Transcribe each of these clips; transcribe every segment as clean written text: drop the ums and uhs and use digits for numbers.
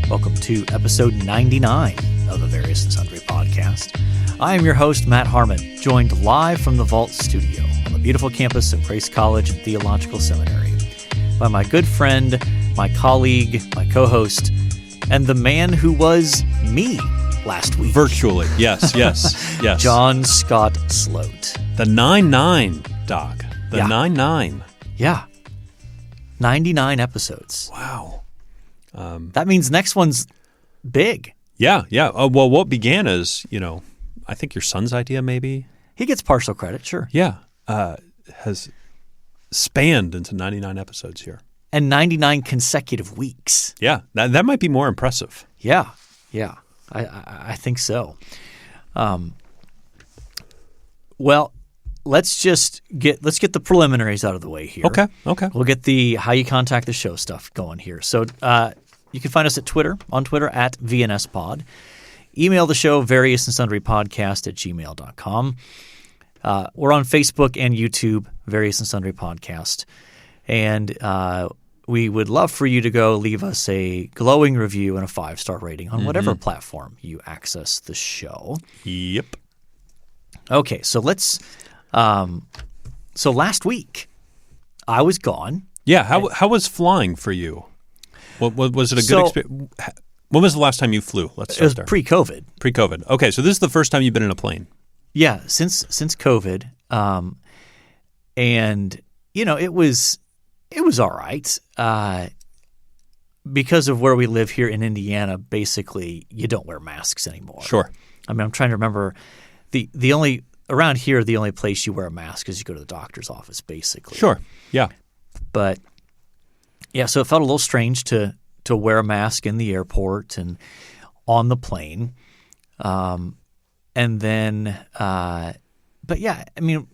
Welcome to episode 99 of the Various and Sundry podcast. I am your host, Matt Harmon, joined live from the Vault Studio on the beautiful campus of Grace College and Theological Seminary by my good friend, my colleague, my co-host, and the man who was me last week. Virtually, yes. John Scott Sloat. The 9-9, Doc. The 9-9. Yeah. 99 episodes. Wow. That means next one's big. Yeah. Well, what began as, I think your son's idea maybe. He gets partial credit, sure. Yeah. Has spanned into 99 episodes here. And 99 consecutive weeks. Yeah. That might be more impressive. Yeah. I think so. Well, let's get the preliminaries out of the way here. Okay. We'll get the how you contact the show stuff going here. So you can find us on Twitter at VNSPod. Email the show, variousandsundrypodcast@gmail.com. We're on Facebook and YouTube, Various and Sundry Podcast. And we would love for you to go leave us a glowing review and a 5-star rating on whatever platform you access the show. Yep. Okay, so let's so last week I was gone. Yeah, how was flying for you? What was it a good experience? When was the last time you flew? Let's start there. It was pre-COVID. Pre-COVID. Okay, so this is the first time you've been in a plane. Yeah, since COVID. And it was all right. Because of where we live here in Indiana, basically you don't wear masks anymore. Sure. I mean, I'm trying to remember the only around here the only place you wear a mask is you go to the doctor's office, basically. Sure. Yeah. But yeah, so it felt a little strange to wear a mask in the airport and on the plane. And then but yeah, I mean,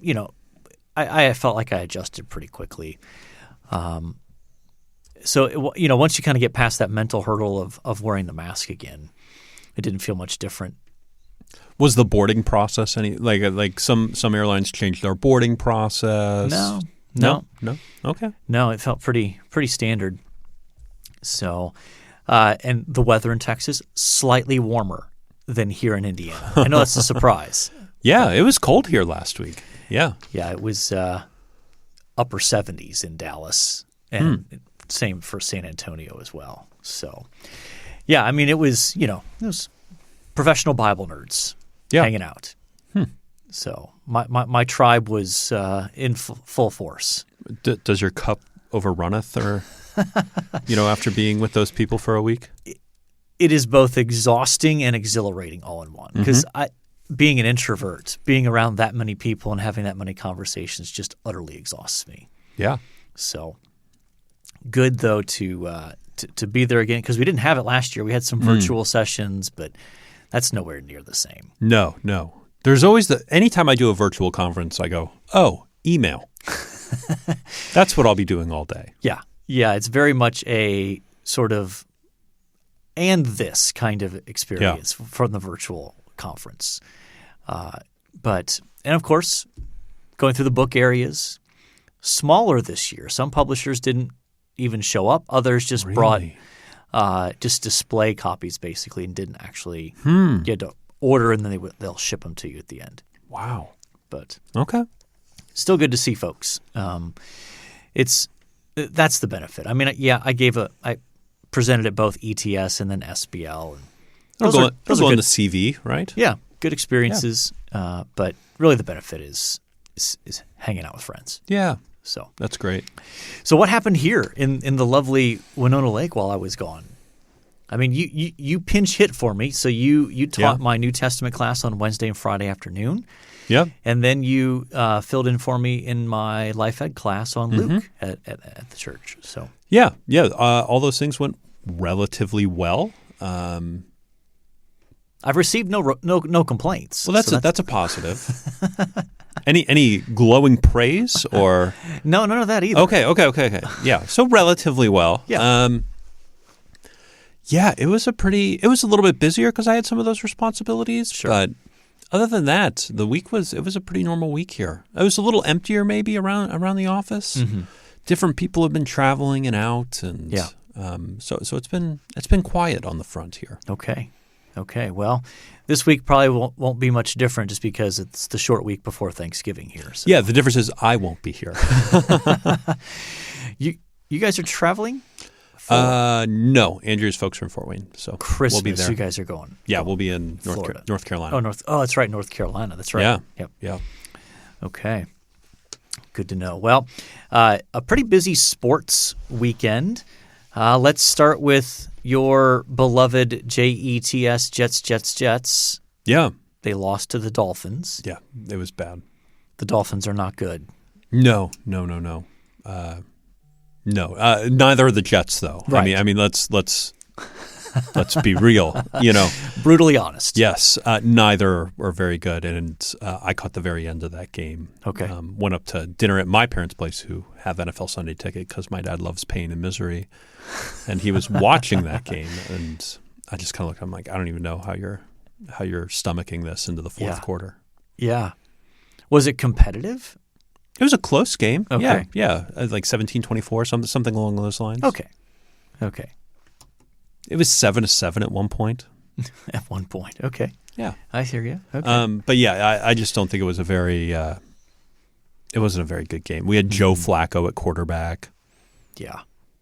I felt like I adjusted pretty quickly. So once you kind of get past that mental hurdle of wearing the mask again, it didn't feel much different. Was the boarding process any like some airlines changed their boarding process? No. Okay. No, it felt pretty standard. So, and the weather in Texas slightly warmer than here in Indiana. I know that's a surprise. Yeah, it was cold here last week. Yeah. Yeah, it was upper 70s in Dallas, and same for San Antonio as well. So, yeah, I mean, it was professional Bible nerds hanging out. So my tribe was in full force. Does your cup overrunneth, or after being with those people for a week? It is both exhausting and exhilarating all in one. Because being an introvert, being around that many people and having that many conversations just utterly exhausts me. Yeah. So good though to be there again, because we didn't have it last year. We had some virtual sessions, but that's nowhere near the same. No. There's always anytime I do a virtual conference, I go, email. That's what I'll be doing all day. Yeah. It's very much a sort of and this kind of experience from the virtual conference. And of course, going through the book areas, smaller this year. Some publishers didn't even show up. Others just brought just display copies basically and didn't actually get to order, and then they'll ship them to you at the end. Wow. But okay. Still good to see folks. That's the benefit. I mean, I presented at both ETS and then SBL. And those are on the CV, right? Yeah, good experiences. Yeah. But really, the benefit is hanging out with friends. Yeah. So that's great. So what happened here in the lovely Winona Lake while I was gone? I mean, you pinch hit for me. So you taught my New Testament class on Wednesday and Friday afternoon. Yeah. And then you filled in for me in my Life Ed class on Luke at the church. So yeah. All those things went relatively well. I've received no complaints. Well, that's a positive. Any glowing praise or no, none of that either. Okay. Yeah, so relatively well. Yeah. It was a little bit busier because I had some of those responsibilities. Sure. But other than that, it was a pretty normal week here. It was a little emptier maybe around the office. Mm-hmm. Different people have been traveling and out, and So it's been quiet on the front here. Okay. Well, this week probably won't be much different just because it's the short week before Thanksgiving here. So. Yeah, the difference is I won't be here. You guys are traveling? No, Andrew's folks are in Fort Wayne, so Christmas. We'll be there. You guys are going. Yeah, we'll be in North Carolina. Oh, that's right, North Carolina. That's right. Yeah. Yep. Yeah. Okay. Good to know. Well, a pretty busy sports weekend. Let's start with your beloved Jets, Jets. Yeah. They lost to the Dolphins. Yeah, it was bad. The Dolphins are not good. No. Neither are the Jets, though. Right. I mean, let's be real. Brutally honest. Yes, neither are very good, and I caught the very end of that game. Okay. Went up to dinner at my parents' place, who have NFL Sunday ticket because my dad loves pain and misery, and he was watching that game, and I just kind of looked. I'm like, I don't even know how you're stomaching this into the fourth quarter. Yeah. Was it competitive? It was a close game. Okay. Yeah. Like 17-24, something along those lines. Okay. It was 7-7 at one point. At one point. Okay. Yeah. I hear you. Okay. But yeah, I just don't think it was it wasn't a very good game. We had Joe Flacco at quarterback. Yeah.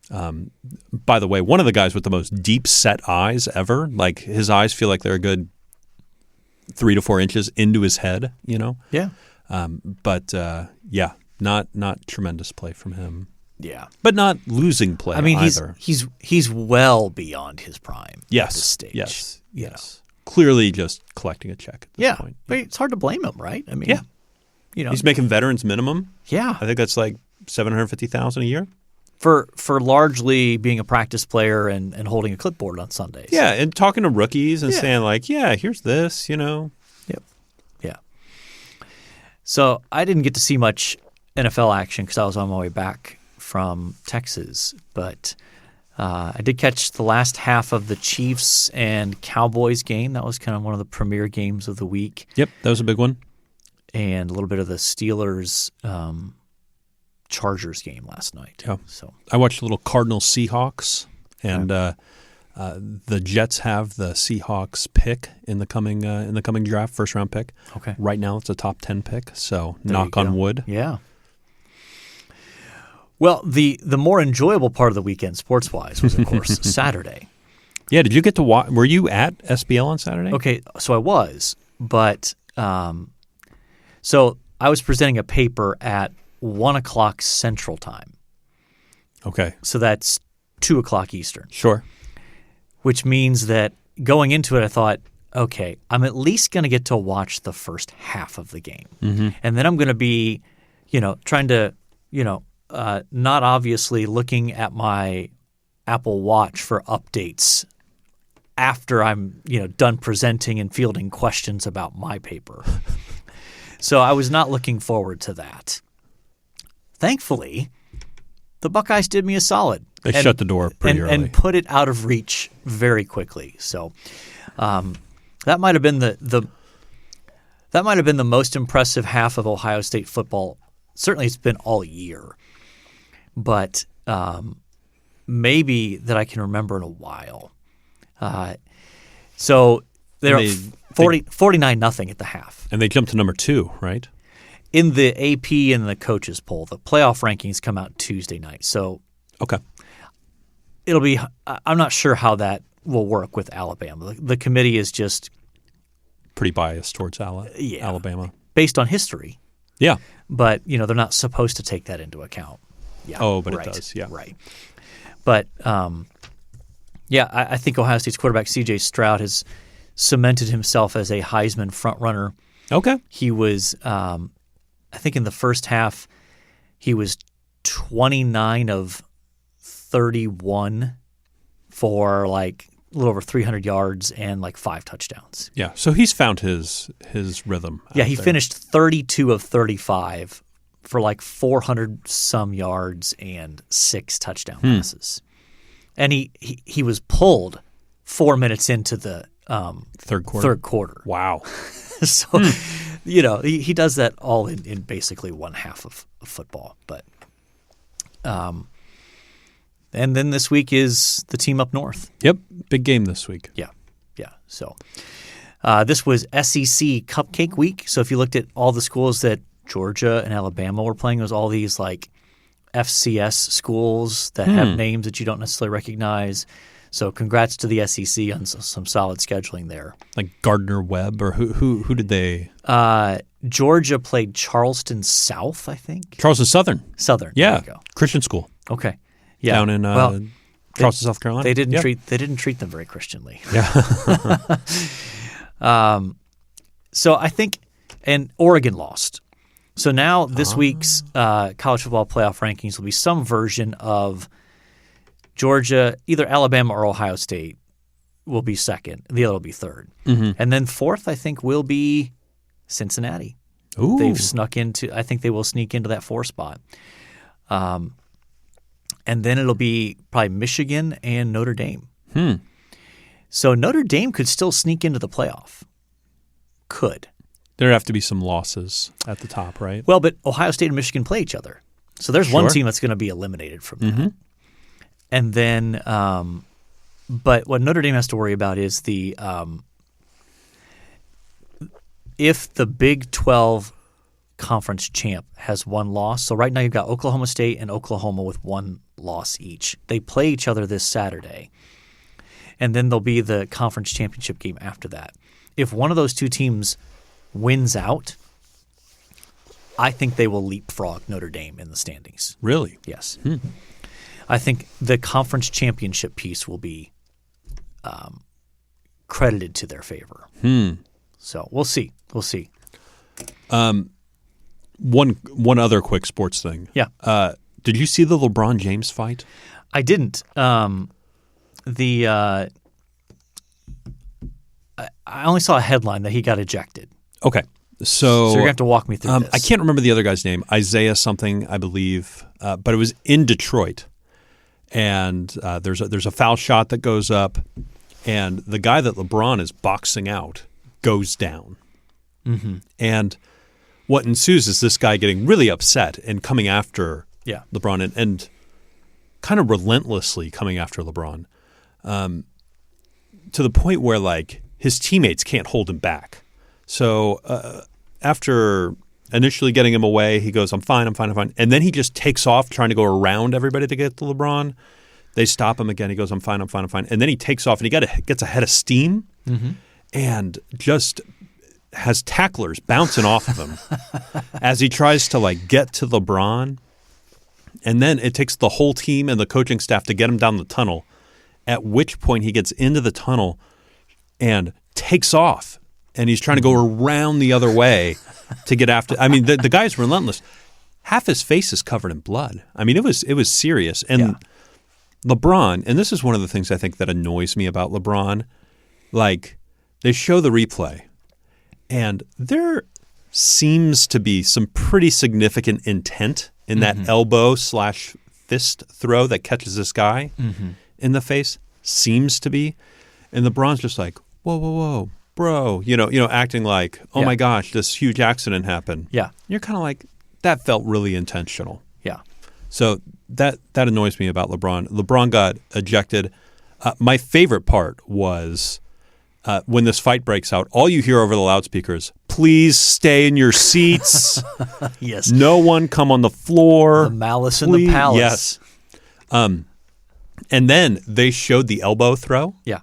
By the way, one of the guys with the most deep set eyes ever, like his eyes feel like they're a good 3 to 4 inches into his head, Yeah. But not tremendous play from him. Yeah. But not losing play either. He's well beyond his prime at this stage. Yes. Clearly just collecting a check at this point. But it's hard to blame him, right? I mean, he's making veterans minimum. Yeah. I think that's like $750,000 a year. For largely being a practice player and holding a clipboard on Sundays. Yeah, and talking to rookies and saying like, here's this, Yep. Yeah. So I didn't get to see much NFL action because I was on my way back from Texas, but I did catch the last half of the Chiefs and Cowboys game. That was kind of one of the premier games of the week. Yep, that was a big one. And a little bit of the Steelers Chargers game last night. Yeah. So I watched a little Cardinals Seahawks, and the Jets have the Seahawks pick in the coming draft, first round pick. Okay. Right now it's a top 10 pick, so there knock on wood. Yeah. Well, the more enjoyable part of the weekend, sports-wise, was, of course, Saturday. Yeah, did you get to watch? Were you at SBL on Saturday? Okay, so I was, but so I was presenting a paper at 1 o'clock Central Time. Okay. So that's 2 o'clock Eastern. Sure. Which means that going into it, I thought, okay, I'm at least going to get to watch the first half of the game. Mm-hmm. And then I'm going to be, trying to, not obviously looking at my Apple Watch for updates after I'm, done presenting and fielding questions about my paper. So I was not looking forward to that. Thankfully, the Buckeyes did me a solid. They shut the door pretty early. And put it out of reach very quickly. So that might have been the most impressive half of Ohio State football. Certainly it's been all year. But maybe that I can remember in a while. So they're 49-0 at the half. And they jumped to number 2, right? In the AP and the coaches poll, the playoff rankings come out Tuesday night. So okay, it'll be. I'm not sure how that will work with Alabama. The committee is just pretty biased towards Alabama based on history. Yeah, but they're not supposed to take that into account. Yeah. Oh, but it does. Yeah. Right. But I think Ohio State's quarterback C.J. Stroud has cemented himself as a Heisman frontrunner. Okay. He was, I think in the first half, he was 29 of 31 for like a little over 300 yards and like 5 touchdowns. Yeah, so he's found his rhythm. Yeah, he finished 32 of 35 for like 400 some yards and 6 touchdown passes. And he was pulled 4 minutes into the third quarter. Wow. So, he does that all in basically one half of football. But And then this week is the team up north. Yep, big game this week. Yeah. So this was SEC Cupcake Week. So if you looked at all the schools that Georgia and Alabama were playing, it was all these like FCS schools that have names that you don't necessarily recognize. So congrats to the SEC on some solid scheduling there. Like Gardner-Webb, or who did they? Georgia played Charleston South, I think. Charleston Southern. There Yeah, you go. Christian school. Okay. Yeah. Down in Charleston, South Carolina. They didn't treat them very Christianly. Yeah. So I think, and Oregon lost. So now this week's college football playoff rankings will be some version of Georgia, either Alabama or Ohio State will be second. The other will be third. And then fourth, I think, will be Cincinnati. Ooh. They've snuck into – I think they will sneak into that 4 spot. And then it'll be probably Michigan and Notre Dame. So Notre Dame could still sneak into the playoff. Could. There'd have to be some losses at the top, right? Well, but Ohio State and Michigan play each other. So there's one team that's going to be eliminated from that. And then but what Notre Dame has to worry about is the if the Big 12 conference champ has one loss. So right now you've got Oklahoma State and Oklahoma with one loss each. They play each other this Saturday. And then there'll be the conference championship game after that. If one of those two teams wins out, I think they will leapfrog Notre Dame in the standings. Really? Yes. I think the conference championship piece will be credited to their favor. So we'll see. One other quick sports thing. Yeah. Did you see the LeBron James fight? I didn't. I only saw a headline that he got ejected. Okay. So you're going to have to walk me through this. I can't remember the other guy's name. Isaiah something, I believe. But it was in Detroit. And there's a foul shot that goes up. And the guy that LeBron is boxing out goes down. And what ensues is this guy getting really upset and coming after LeBron and kind of relentlessly coming after LeBron to the point where like his teammates can't hold him back. So after initially getting him away, he goes, I'm fine. And then he just takes off trying to go around everybody to get to LeBron. They stop him again. He goes, I'm fine. And then he takes off and he gets a head of steam and just has tacklers bouncing off of him as he tries to like get to LeBron. And then it takes the whole team and the coaching staff to get him down the tunnel, at which point he gets into the tunnel and takes off. And he's trying to go around the other way to get after. I mean, the guy's relentless. Half his face is covered in blood. I mean, it was serious. And LeBron, and this is one of the things I think that annoys me about LeBron, like they show the replay, and there seems to be some pretty significant intent in that elbow/fist throw that catches this guy in the face. Seems to be. And LeBron's just like, whoa, bro, you know, acting like, oh my gosh, this huge accident happened. Yeah. You're kind of like, that felt really intentional. Yeah. So that annoys me about LeBron. LeBron got ejected. My favorite part was when this fight breaks out, all you hear over the loudspeakers, please stay in your seats. Yes. No one come on the floor. The malice in the palace. Yes. And then they showed the elbow throw. Yeah.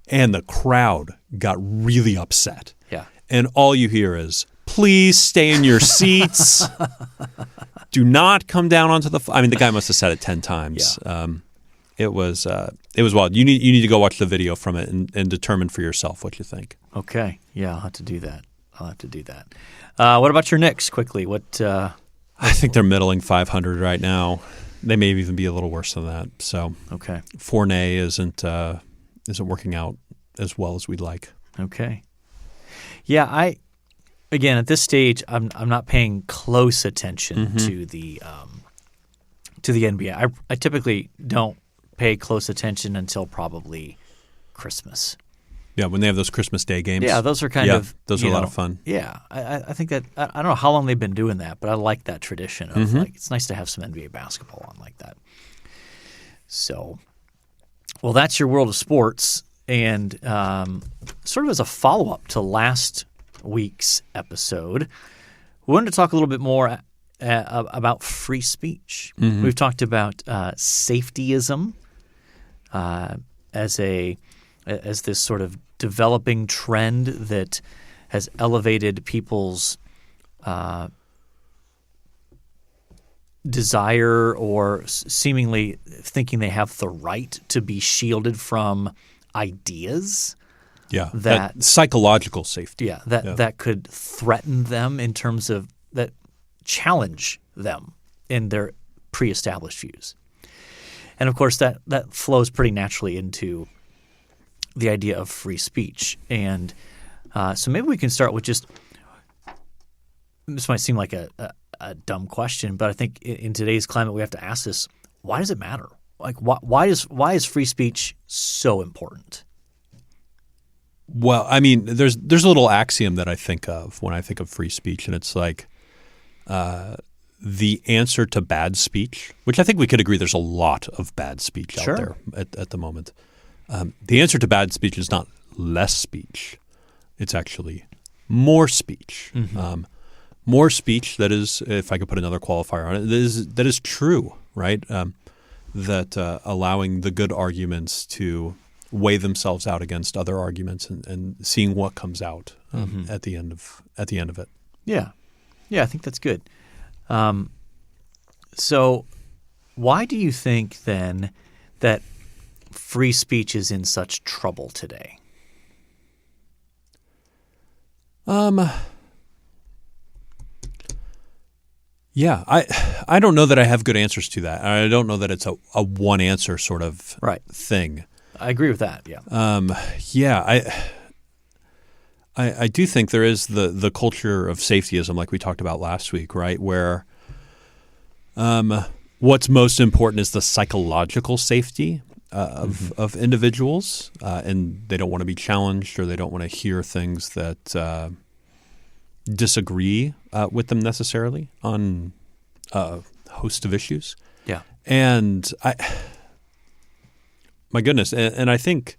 And the crowd got really upset. Yeah. And all you hear is, please stay in your seats. Do not come down onto the I mean, the guy must have said it 10 times. Yeah. It was wild. You need to go watch the video from it and determine for yourself what you think. Okay. Yeah, I'll have to do that. What about your Knicks, quickly? I think they're middling 500 right now. They may even be a little worse than that. So okay. Fournier isn't working out as well as we'd like. Okay. Yeah, again at this stage I'm not paying close attention to the NBA. I typically don't pay close attention until probably Christmas. Yeah, when they have those Christmas Day games. Yeah, those are kind of those are a lot of fun. Yeah, I think that I don't know how long they've been doing that, but I like that tradition of like it's nice to have some NBA basketball on like that. So, well, that's your world of sports. And sort of as a follow-up to last week's episode, we wanted to talk a little bit more about free speech. Mm-hmm. We've talked about safetyism as this sort of developing trend that has elevated people's desire or seemingly thinking they have the right to be shielded from ideas. Yeah, that psychological safety. Yeah, that could threaten them in terms of that challenge them in their pre-established views. And of course, that flows pretty naturally into the idea of free speech. And so maybe we can start with just – this might seem like a dumb question, but I think in today's climate we have to ask this: why does it matter? Like, why is free speech so important? Well, I mean, there's a little axiom that I think of when I think of free speech, and it's like the answer to bad speech, which I think we could agree there's a lot of bad speech out there at the moment. The answer to bad speech is not less speech. It's actually more speech. Mm-hmm. More speech that is, if I could put another qualifier on it, that is true, right? That allowing the good arguments to weigh themselves out against other arguments and seeing what comes out at the end of it. Yeah, I think that's good. So, why do you think then that free speech is in such trouble today? Yeah, I don't know that I have good answers to that. I don't know that it's a one answer sort of thing. I agree with that. Yeah. I do think there is the culture of safetyism, like we talked about last week, right? Where what's most important is the psychological safety of individuals, and they don't want to be challenged, or they don't want to hear things that disagree with them necessarily on a host of issues. Yeah. And my goodness, and I think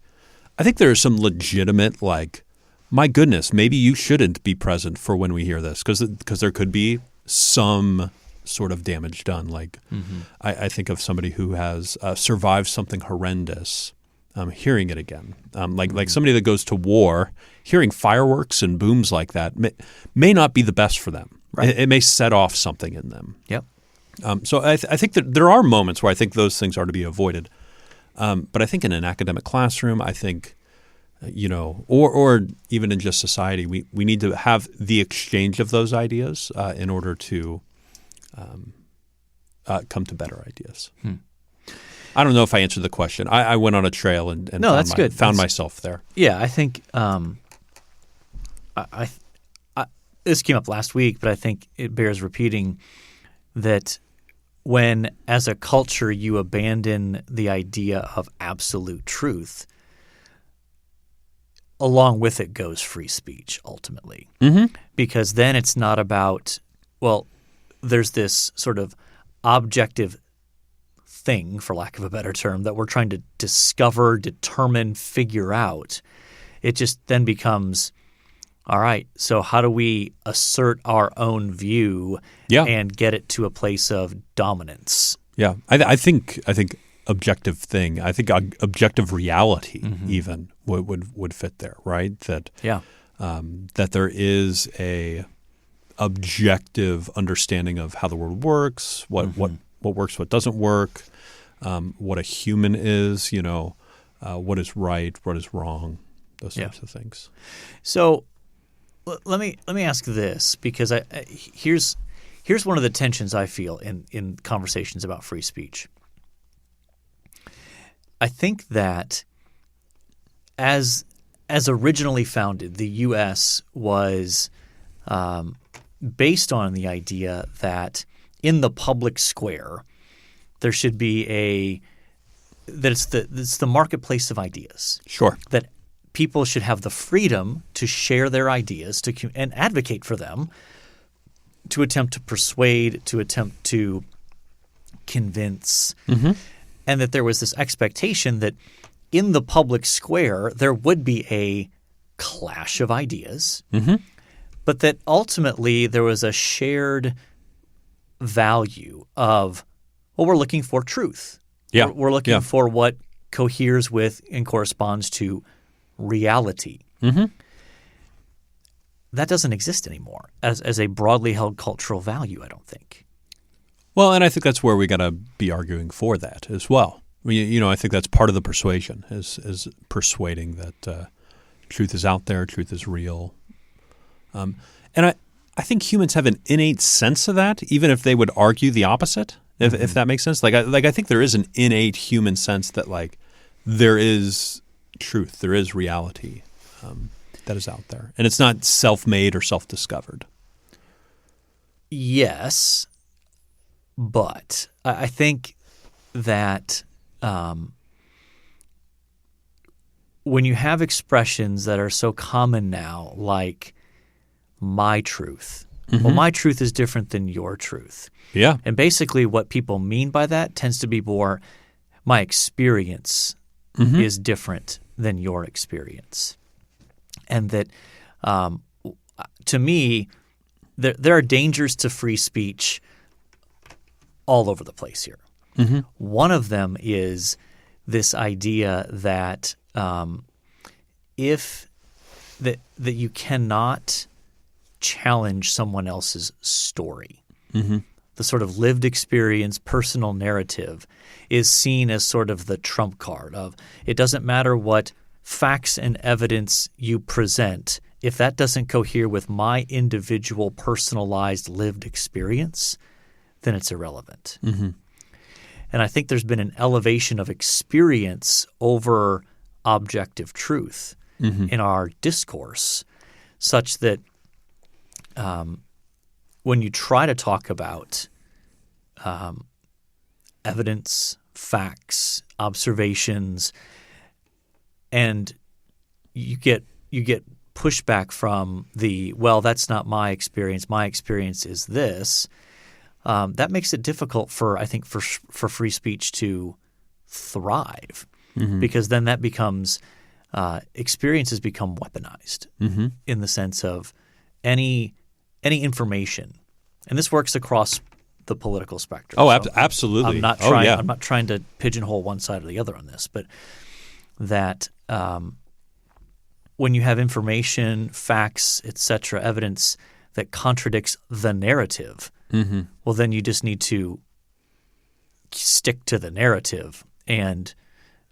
there is some legitimate, like, my goodness, maybe you shouldn't be present for when we hear this, because there could be some sort of damage done. Like, I think of somebody who has survived something horrendous, hearing it again. Like somebody that goes to war, hearing fireworks and booms like that may not be the best for them. Right. It may set off something in them. Yep. So I think that there are moments where I think those things are to be avoided. But I think in an academic classroom, I think, or even in just society, we need to have the exchange of those ideas in order to come to better ideas. I don't know if I answered the question. I went on a trail and no, that's good. Found myself there. Yeah, I think this came up last week, but I think it bears repeating that when, as a culture, you abandon the idea of absolute truth, along with it goes free speech ultimately. Because then it's not about, well, there's this sort of objective thing, for lack of a better term, that we're trying to discover, determine, figure out. It just then becomes, all right, so how do we assert our own view and get it to a place of dominance? Yeah, I think objective thing. I think objective reality even would fit there, right? That that there is a objective understanding of how the world works, what works, what doesn't work, what a human is, what is right, what is wrong, those types of things. So let me ask this, because here's one of the tensions I feel in conversations about free speech. I think that as originally founded, the U.S. was based on the idea that in the public square there should be it's the marketplace of ideas. Sure. That people should have the freedom to share their ideas and advocate for them, to attempt to persuade, to attempt to convince. and that there was this expectation that in the public square there would be a clash of ideas, but that ultimately there was a shared value of, well, we're looking for truth. Yeah. We're looking for what coheres with and corresponds to reality. That doesn't exist anymore as a broadly held cultural value, I don't think. Well, and I think that's where we got to be arguing for that as well. I think that's part of the persuasion is persuading that truth is out there, truth is real. And I think humans have an innate sense of that, even if they would argue the opposite, if that makes sense. I think there is an innate human sense that there is truth, there is reality that is out there. And it's not self-made or self-discovered. Yes, but I think that when you have expressions that are so common now, like my truth, well, my truth is different than your truth. Yeah. And basically what people mean by that tends to be more my experience is different than your experience. And that to me, there are dangers to free speech all over the place here. One of them is this idea that that you cannot challenge someone else's story. The sort of lived experience, personal narrative is seen as sort of the trump card of it doesn't matter what facts and evidence you present. If that doesn't cohere with my individual personalized lived experience, then it's irrelevant. And I think there's been an elevation of experience over objective truth in our discourse, such that when you try to talk about evidence, facts, observations, and you get pushback from well, that's not my experience. My experience is this. That makes it difficult for free speech to thrive, because then that becomes experiences become weaponized in the sense of any information, and this works across the political spectrum. Oh, absolutely. I'm not trying to pigeonhole one side or the other on this, but that when you have information, facts, etc., evidence that contradicts the narrative, well, then you just need to stick to the narrative and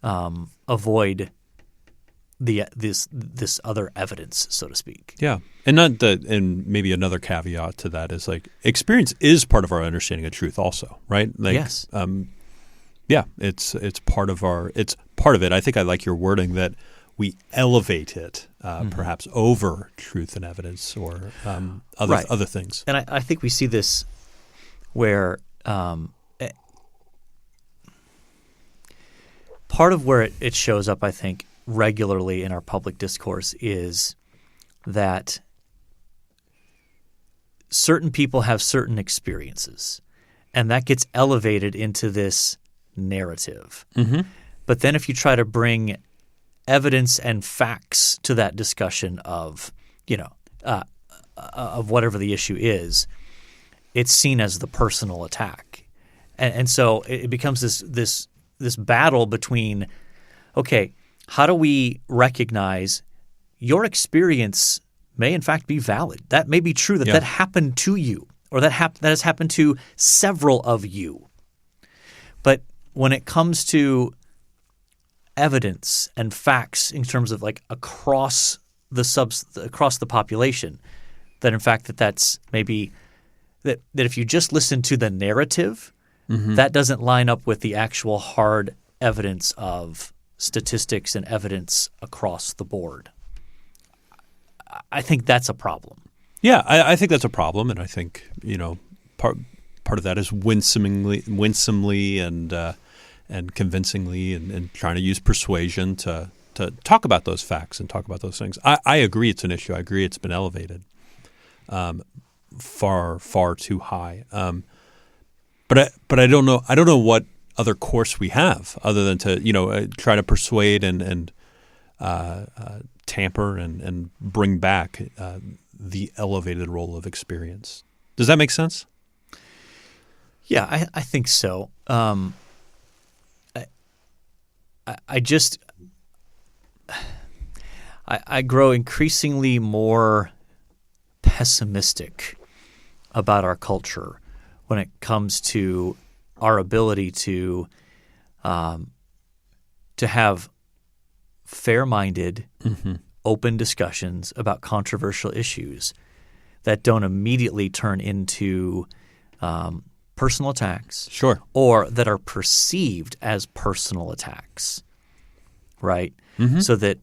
avoid this other evidence, so to speak. Yeah, and maybe another caveat to that is experience is part of our understanding of truth, also, right? Yes. Yeah, it's part of it. I think I like your wording that we elevate it perhaps over truth and evidence or other things. And I think we see this where part of where it shows up, I think, regularly in our public discourse is that certain people have certain experiences, and that gets elevated into this narrative. But then if you try to bring evidence and facts to that discussion of whatever the issue is, it's seen as the personal attack, and so it becomes this battle between, okay, how do we recognize your experience may in fact be valid? That may be true that happened to you, or that has happened to several of you. But when it comes to evidence and facts in terms of across the population, that in fact that's maybe that if you just listen to the narrative, that doesn't line up with the actual hard evidence of statistics and evidence across the board. I think that's a problem. Yeah, I think that's a problem, and I think part of that is winsomely and convincingly and trying to use persuasion to talk about those facts and talk about those things. I agree it's an issue. I agree it's been elevated far too high. But I don't know other course we have other than to try to persuade and tamper and bring back the elevated role of experience. Does that make sense? Yeah, I think so. I grow increasingly more pessimistic about our culture when it comes to our ability to have fair-minded, open discussions about controversial issues that don't immediately turn into personal attacks, sure, or that are perceived as personal attacks, right? So that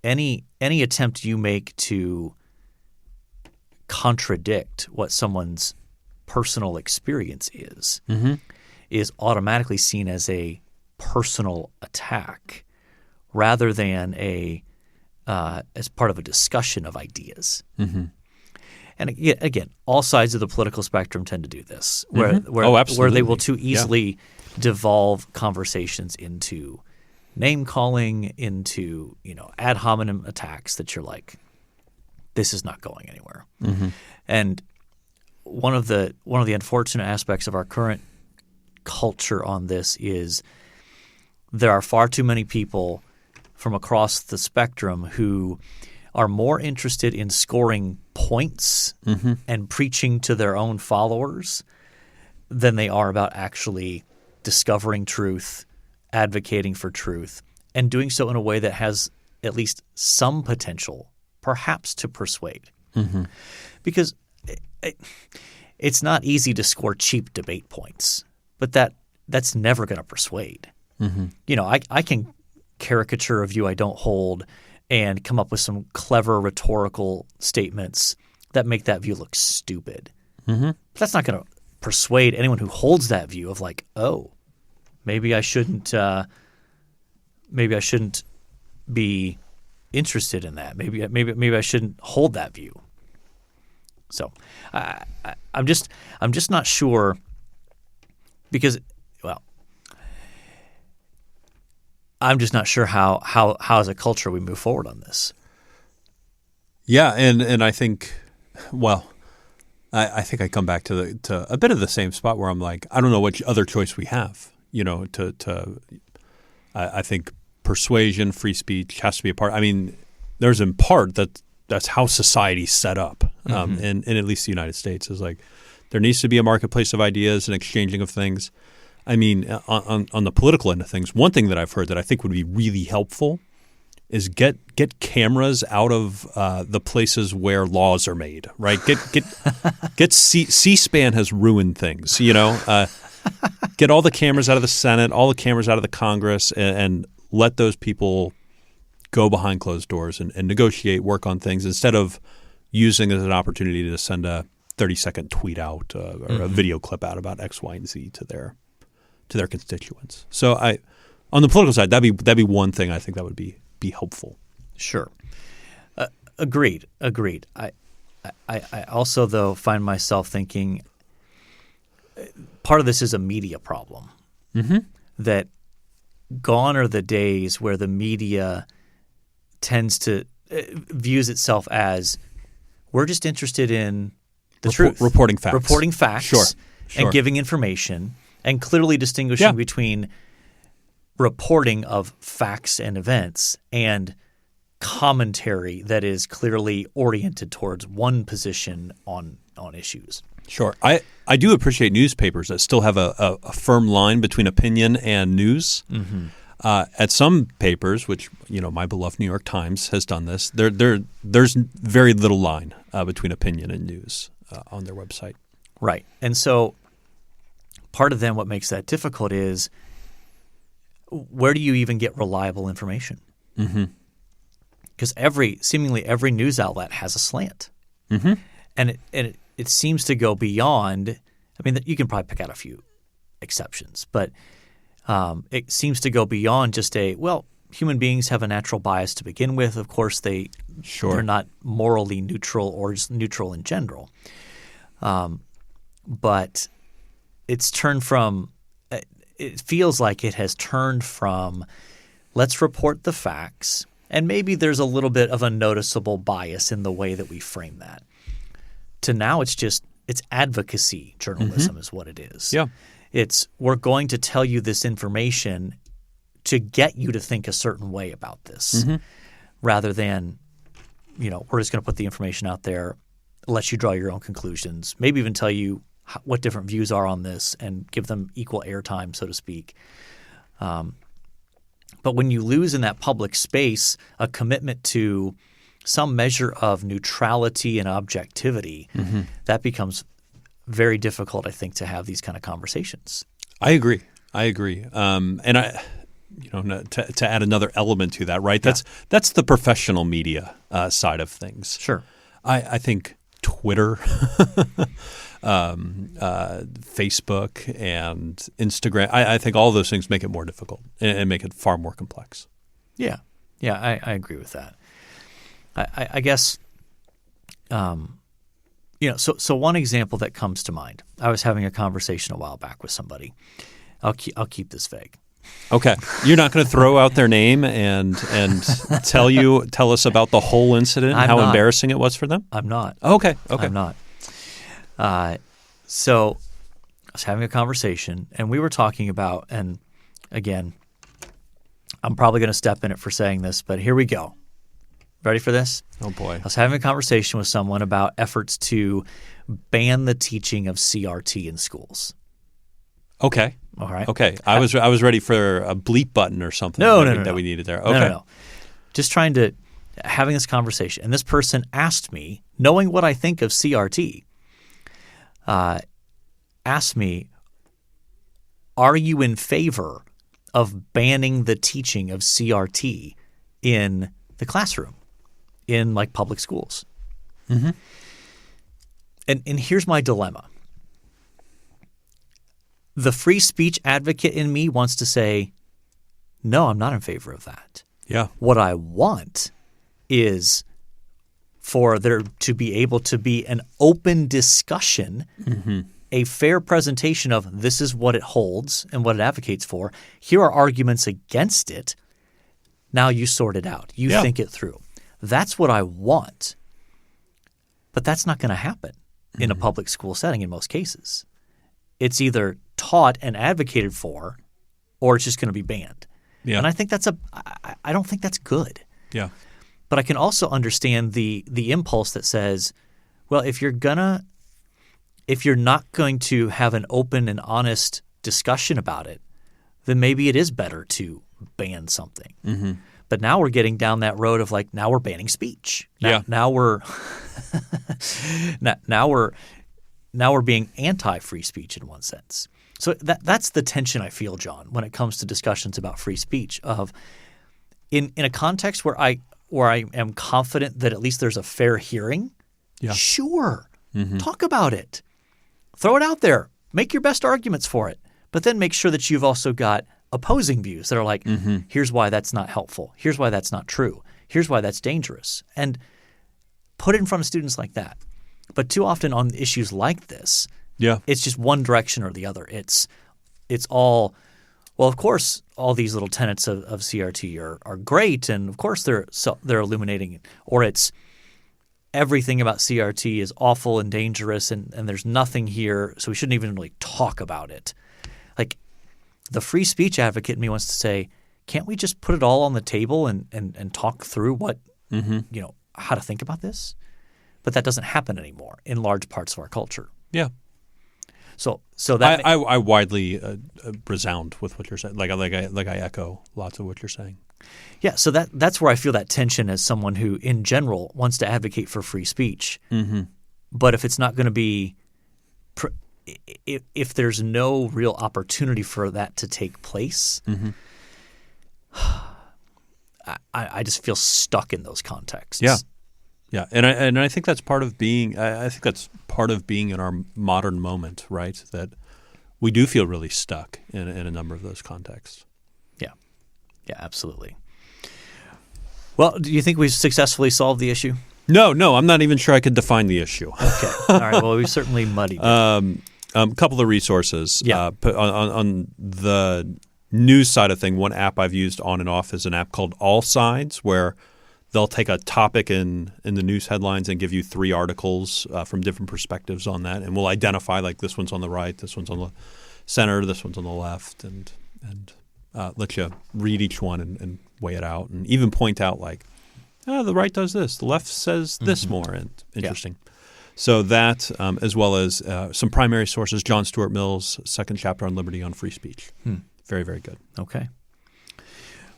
any attempt you make to contradict what someone's personal experience is automatically seen as a personal attack rather than as part of a discussion of ideas. And again, all sides of the political spectrum tend to do this, where they will too easily devolve conversations into name calling, into ad hominem attacks that you're like, this is not going anywhere. And one of the unfortunate aspects of our current culture on this is there are far too many people from across the spectrum who are more interested in scoring points and preaching to their own followers than they are about actually discovering truth, advocating for truth, and doing so in a way that has at least some potential, perhaps, to persuade. Because it's not easy to score cheap debate points, but that's never going to persuade. I can caricature a view I don't hold and come up with some clever rhetorical statements that make that view look stupid. But that's not going to persuade anyone who holds that view of like, oh, maybe I shouldn't be interested in that. Maybe I shouldn't hold that view. So I'm just not sure because I'm just not sure how as a culture we move forward on this. Yeah, and I think, I think I come back to a bit of the same spot where I'm like, I don't know what other choice we have. I think persuasion, free speech has to be a part. I mean, there's in part that's how society's set up, in at least the United States is like there needs to be a marketplace of ideas and exchanging of things. I mean, on the political end of things, one thing that I've heard that I think would be really helpful is get cameras out of the places where laws are made. Right? Get C-SPAN has ruined things. Get all the cameras out of the Senate, all the cameras out of the Congress, and let those people go behind closed doors and negotiate, work on things instead of using it as an opportunity to send a 30-second tweet out or a video clip out about X, Y, and Z to their constituents. So on the political side, that'd be one thing I think that would be helpful. Sure. Agreed. I also, though, find myself thinking part of this is a media problem. That gone are the days where the media tends to views itself as we're just interested in the truth. Reporting facts. Sure. And giving information and clearly distinguishing between reporting of facts and events and commentary that is clearly oriented towards one position on issues. Sure. I do appreciate newspapers that still have a firm line between opinion and news. At some papers, which my beloved New York Times has done this, there's very little line between opinion and news on their website. Right. And so part of then what makes that difficult is where do you even get reliable information? Because seemingly every news outlet has a slant. And it seems to go beyond – I mean, you can probably pick out a few exceptions, but it seems to go beyond just human beings have a natural bias to begin with. Of course, they're not morally neutral or just neutral in general. But it's turned from it feels like it has turned from let's report the facts, and maybe there's a little bit of a noticeable bias in the way that we frame that, to now it's advocacy journalism is what it is. Yeah. It's we're going to tell you this information to get you to think a certain way about this rather than, we're just going to put the information out there, let you draw your own conclusions, maybe even tell you what different views are on this and give them equal airtime, so to speak. But when you lose in that public space a commitment to some measure of neutrality and objectivity, that becomes very difficult, I think, to have these kind of conversations. I agree. And to add another element to that, right? That's the professional media side of things. Sure. I think Twitter, Facebook, and Instagram. I think all those things make it more difficult and make it far more complex. Yeah, I agree with that. I guess, so one example that comes to mind. I was having a conversation a while back with somebody. I'll keep this vague. Okay, you're not going to throw out their name and tell us about the whole incident, how embarrassing it was for them? I'm not. Okay. I'm not. So I was having a conversation, and we were talking about, and again, I'm probably going to step in it for saying this, but here we go. Ready for this? Oh, boy. I was having a conversation with someone about efforts to ban the teaching of CRT in schools. Okay. All right. Okay. I was ready for a bleep button or something that we needed there. Okay. No. Just having this conversation. And this person asked me, knowing what I think of CRT, asked me, are you in favor of banning the teaching of CRT in the classroom, in like public schools? And here's my dilemma. The free speech advocate in me wants to say, no, I'm not in favor of that. Yeah. What I want is for there to be able to be an open discussion, a fair presentation of this is what it holds and what it advocates for. Here are arguments against it. Now you sort it out. You think it through. That's what I want. But that's not going to happen in a public school setting in most cases. It's either taught and advocated for, or it's just going to be banned. Yeah. And I think I don't think that's good. Yeah. But I can also understand the impulse that says, well, if you're not going to have an open and honest discussion about it, then maybe it is better to ban something. But now we're getting down that road of like, now we're banning speech. Now we're now we're being anti-free speech in one sense. So that's the tension I feel, John, when it comes to discussions about free speech. Of in a context where I am confident that at least there's a fair hearing, sure, talk about it, throw it out there, make your best arguments for it, but then make sure that you've also got opposing views that are like, here's why that's not helpful, here's why that's not true, here's why that's dangerous, and put it in front of students like that. But too often on issues like this, it's just one direction or the other. It's all, well, of course, all these little tenets of CRT are great, and of course they're illuminating, or it's everything about CRT is awful and dangerous, and there's nothing here, so we shouldn't even really talk about it. Like the free speech advocate in me wants to say, can't we just put it all on the table and talk through what how to think about this? But that doesn't happen anymore in large parts of our culture. Yeah. So that I widely resound with what you're saying. Like I echo lots of what you're saying. Yeah. So that's where I feel that tension as someone who, in general, wants to advocate for free speech. But if it's not going to be, if there's no real opportunity for that to take place, I just feel stuck in those contexts. Yeah. Yeah, and I think that's part of being. I think that's part of being in our modern moment, right? That we do feel really stuck in a number of those contexts. Yeah, absolutely. Well, do you think we've successfully solved the issue? No, I'm not even sure I could define the issue. Okay, all right. Well, we've certainly muddied it. Couple of resources. Yeah. On the news side of thing, one app I've used on and off is an app called All Sides, where they'll take a topic in the news headlines and give you 3 articles from different perspectives on that, and we'll identify like this one's on the right, this one's on the center, this one's on the left, and let you read each one and weigh it out, and even point out like, the right does this, the left says this more, and interesting. Yeah. So that, as well as some primary sources, John Stuart Mill's second chapter on liberty on free speech. Very, very good. Okay.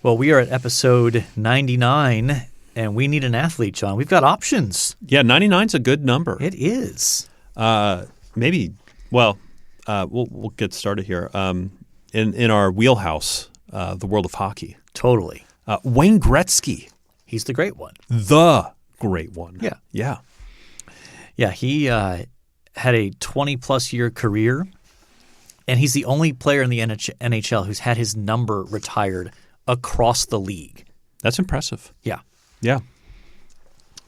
Well, we are at episode 99, and we need an athlete, John. We've got options. Yeah, 99's a good number. It is. Maybe, well, we'll get started here. In our wheelhouse, the world of hockey. Totally. Wayne Gretzky. He's the great one. The great one. Yeah. Yeah. Yeah, he had a 20-plus year career, and he's the only player in the NHL who's had his number retired across the league. That's impressive. Yeah. Yeah.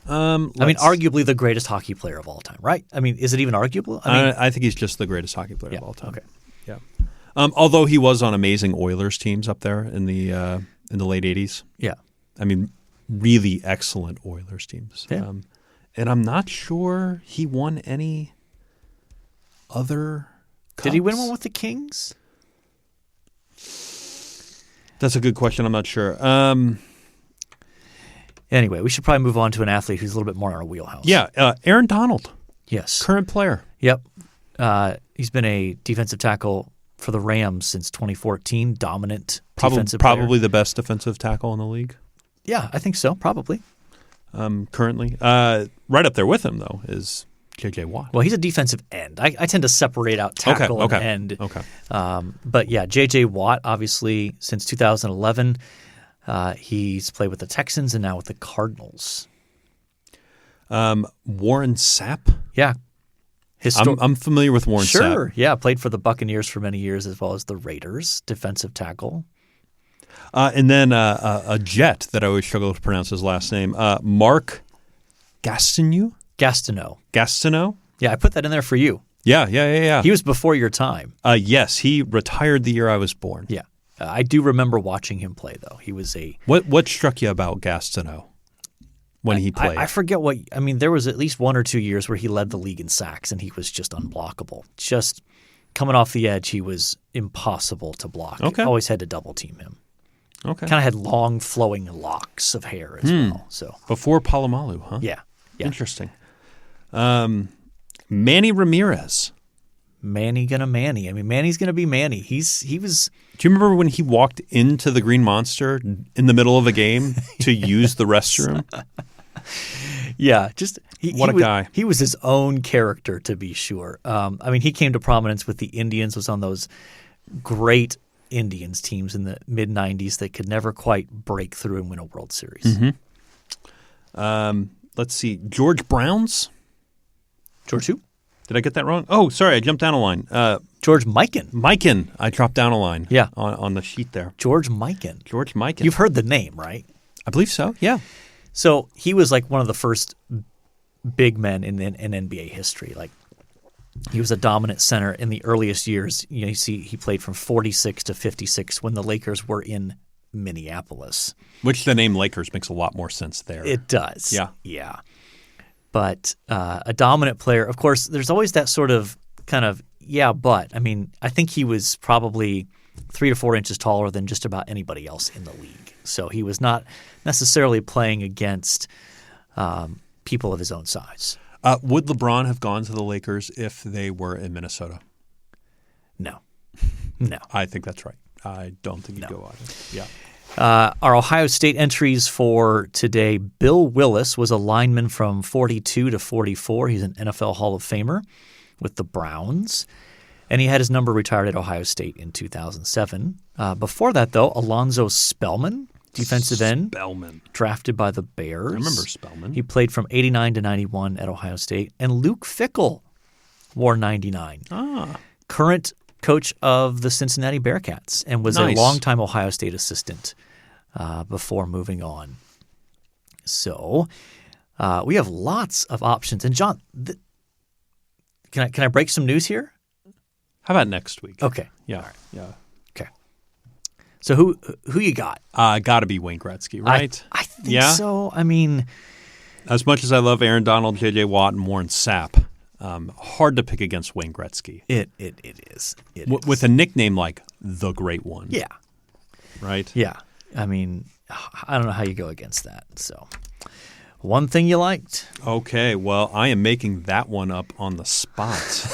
I mean, arguably the greatest hockey player of all time, right? I mean, is it even arguable? I think he's just the greatest hockey player of all time. Okay. Yeah. Although he was on amazing Oilers teams up there in the late 80s. Yeah. I mean, really excellent Oilers teams. Yeah. And I'm not sure he won any other cups. Did he win one with the Kings? That's a good question. I'm not sure. Anyway, we should probably move on to an athlete who's a little bit more in our wheelhouse. Yeah, Aaron Donald. Yes. Current player. Yep. He's been a defensive tackle for the Rams since 2014. Dominant defensive player. Probably the best defensive tackle in the league. Yeah, I think so. Probably. Currently. Right up there with him, though, is J.J. Watt. Well, he's a defensive end. I tend to separate out tackle and end. Okay. But yeah, J.J. Watt, obviously, since 2011, he's played with the Texans and now with the Cardinals. Warren Sapp? Yeah. I'm familiar with Warren Sapp. Sure. Yeah, played for the Buccaneers for many years as well as the Raiders, defensive tackle. And then a Jet that I always struggle to pronounce his last name, Mark Gastineau? Gastineau? Yeah, I put that in there for you. Yeah. He was before your time. Yes, he retired the year I was born. Yeah. I do remember watching him play, though. He was a... What struck you about Gastineau when he played? I forget what... I mean, there was at least 1 or 2 years where he led the league in sacks, and he was just unblockable. Just coming off the edge, he was impossible to block. Okay. Always had to double-team him. Okay. Kind of had long, flowing locks of hair as well. So before Palomalu, huh? Yeah. Interesting. Manny Ramirez. Manny gonna Manny. I mean, Manny's gonna be Manny. He was. Do you remember when he walked into the Green Monster in the middle of a game to use the restroom? Yeah, just what a guy. He was his own character, to be sure. I mean, he came to prominence with the Indians. Was on those great Indians teams in the mid '90s that could never quite break through and win a World Series. Mm-hmm. Let's see, George Browns. George who? Did I get that wrong? Oh, sorry, I jumped down a line. George Mikan. Mikan. I dropped down a line. Yeah. On the sheet there. George Mikan. George Mikan. You've heard the name, right? I believe so. Yeah. So he was like one of the first big men in NBA history. Like he was a dominant center in the earliest years. You know, you see he played from 46 to 56 when the Lakers were in Minneapolis. Which the name Lakers makes a lot more sense there. It does. Yeah. Yeah. But a dominant player, of course, there's always that sort of kind of, but. I mean, I think he was probably 3 to 4 inches taller than just about anybody else in the league. So he was not necessarily playing against people of his own size. Would LeBron have gone to the Lakers if they were in Minnesota? No. I think that's right. I don't think he'd go either. Yeah. Our Ohio State entries for today, Bill Willis was a lineman from 42 to 44. He's an NFL Hall of Famer with the Browns. And he had his number retired at Ohio State in 2007. Before that, though, Alonzo Spellman, defensive end, drafted by the Bears. I remember Spellman. He played from 89 to 91 at Ohio State. And Luke Fickell wore 99. Current coach of the Cincinnati Bearcats and was a longtime Ohio State assistant before moving on. So we have lots of options. And John, can I break some news here? How about next week? Okay. Yeah. All right. Yeah. Okay. So who you got? Got to be Wayne Gretzky, right? I think so. I mean, as much as I love Aaron Donald, J.J. Watt, and Warren Sapp, hard to pick against Wayne Gretzky. It is. With a nickname like the Great One. Yeah. Right? Yeah. I mean, I don't know how you go against that. So, one thing you liked. Okay. Well, I am making that one up on the spot.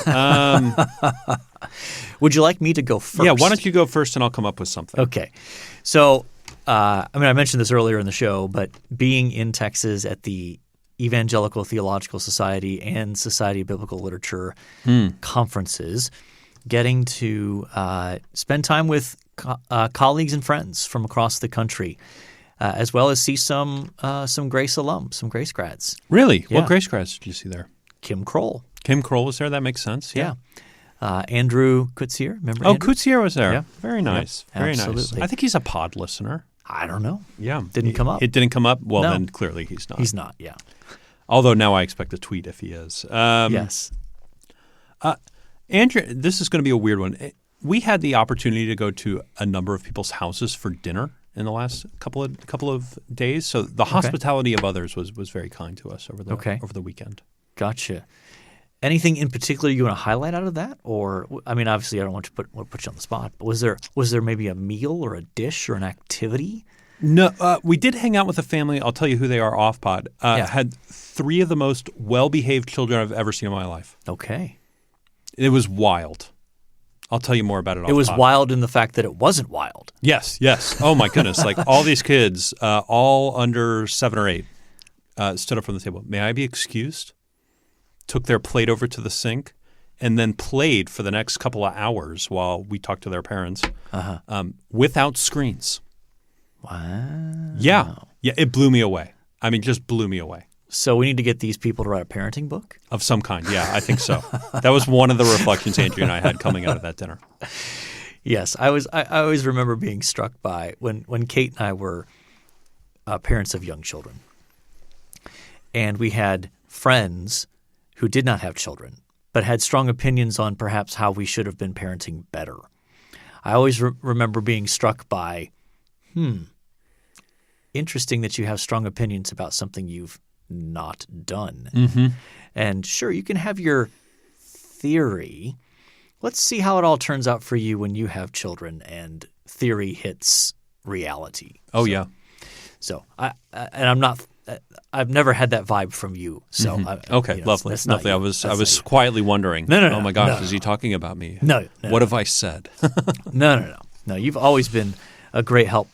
Would you like me to go first? Yeah. Why don't you go first and I'll come up with something. Okay. So, I mentioned this earlier in the show, but being in Texas at the Evangelical Theological Society and Society of Biblical Literature conferences, getting to spend time with colleagues and friends from across the country, as well as see some Grace alums, some Grace grads. Really? Yeah. What Grace grads did you see there? Kim Kroll. Kim Kroll was there? That makes sense. Yeah. Andrew Kutzier. Remember Andrew? Kutzier was there. Yeah. Very nice. Yeah, very absolutely. nice. I think he's a pod listener. I don't know. Yeah. Didn't come up. It didn't come up? Well, No. then clearly he's not. He's not, yeah. Although now I expect a tweet if he is. Yes. Andrew, this is going to be a weird one. We had the opportunity to go to a number of people's houses for dinner in the last couple of days. So the hospitality of others was very kind to us over the weekend. Gotcha. Anything in particular you want to highlight out of that? Or, I mean, obviously I don't want to put you on the spot, but was there maybe a meal or a dish or an activity? No, we did hang out with a family. I'll tell you who they are off pod. Had 3 of the most well-behaved children I've ever seen in my life. Okay. It was wild. I'll tell you more about it off pod. It was wild in the fact that it wasn't wild. Yes. Oh, my goodness. Like all these kids, all under 7 or 8, stood up from the table. May I be excused? Took their plate over to the sink and then played for the next couple of hours while we talked to their parents without screens. Wow. Yeah. It blew me away. I mean, just blew me away. So we need to get these people to write a parenting book? Of some kind. Yeah, I think so. That was one of the reflections Andrew and I had coming out of that dinner. Yes. I always remember being struck by when Kate and I were parents of young children. And we had friends who did not have children but had strong opinions on perhaps how we should have been parenting better. I always remember being struck by, interesting that you have strong opinions about something you've not done. Mm-hmm. And sure, you can have your theory. Let's see how it all turns out for you when you have children and theory hits reality. Oh, yeah. So I've never had that vibe from you. So okay, lovely. Lovely. I was quietly wondering. No. Oh my gosh, is he talking about me? No. What have I said? No. You've always been a great help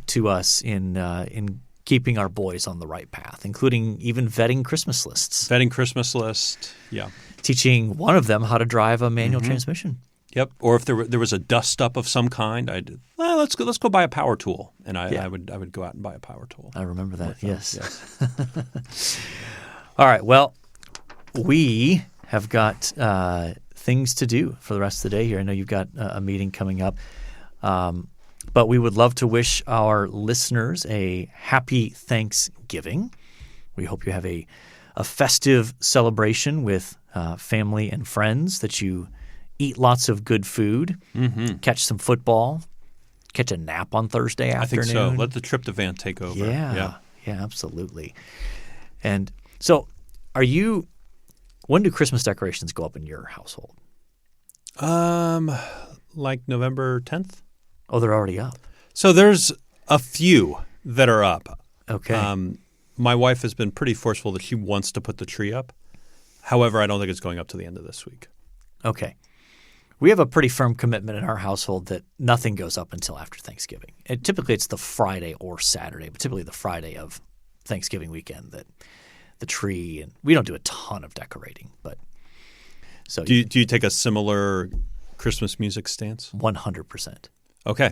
to us in keeping our boys on the right path, including even vetting Christmas lists. Vetting Christmas list. Yeah. Teaching one of them how to drive a manual transmission. Yep. Or if there was a dust up of some kind, let's go buy a power tool, and I would go out and buy a power tool. I remember that. Yes. All right. Well, we have got things to do for the rest of the day here. I know you've got a meeting coming up, but we would love to wish our listeners a happy Thanksgiving. We hope you have a festive celebration with family and friends, that you eat lots of good food, catch some football, catch a nap on Thursday afternoon. I think so. Let the tryptophan take over. Yeah, absolutely. And so when do Christmas decorations go up in your household? Like November 10th. Oh, they're already up. So there's a few that are up. Okay. My wife has been pretty forceful that she wants to put the tree up. However, I don't think it's going up to the end of this week. Okay. We have a pretty firm commitment in our household that nothing goes up until after Thanksgiving. Typically, it's the Friday or Saturday, but typically the Friday of Thanksgiving weekend that the tree, and we don't do a ton of decorating. But so do you take a similar Christmas music stance? 100%. Okay.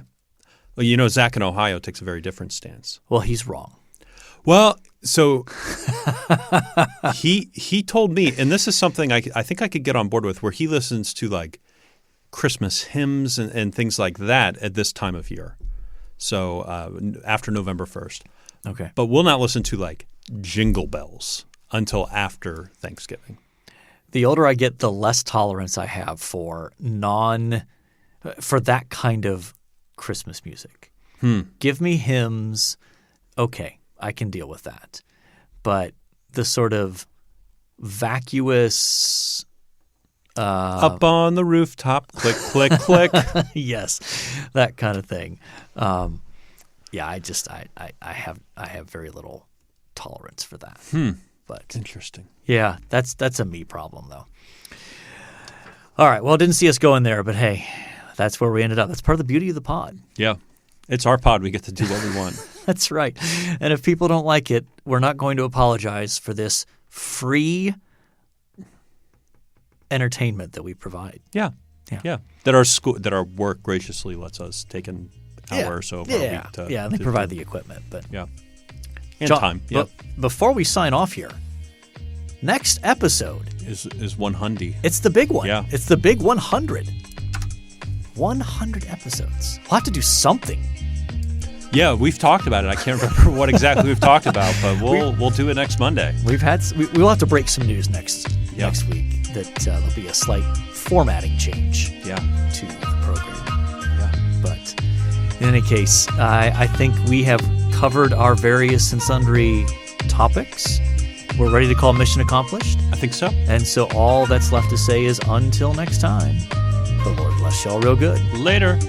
Well, Zach in Ohio takes a very different stance. Well, he's wrong. Well, so he told me, and this is something I think I could get on board with, where he listens to like Christmas hymns and things like that at this time of year. So after November 1st. Okay. But we'll not listen to like Jingle Bells until after Thanksgiving. the older I get, the less tolerance I have for that kind of Christmas music. Give me hymns. Okay, I can deal with that. But the sort of vacuous up on the rooftop, click, click, click. Yes, that kind of thing. I have very little tolerance for that. But interesting. Yeah, that's a me problem though. All right, well, it didn't see us going there, but hey, that's where we ended up. That's part of the beauty of the pod. Yeah, it's our pod. We get to do what we want. That's right. And if people don't like it, we're not going to apologize for this free entertainment that we provide. Yeah. That our work graciously lets us take an hour or so of our week to. Yeah, they provide the equipment, but and John, time. Yeah. But before we sign off here, next episode is 100. It's the big one. Yeah. It's the big 100. 100 episodes. We'll have to do something. Yeah, we've talked about it. I can't remember what exactly we've talked about, but we'll do it next Monday. We'll have to break some news next week that there'll be a slight formatting change to the program. Yeah. But in any case, I think we have covered our various and sundry topics. We're ready to call mission accomplished. I think so. And so all that's left to say is until next time, the Lord bless y'all real good. Later.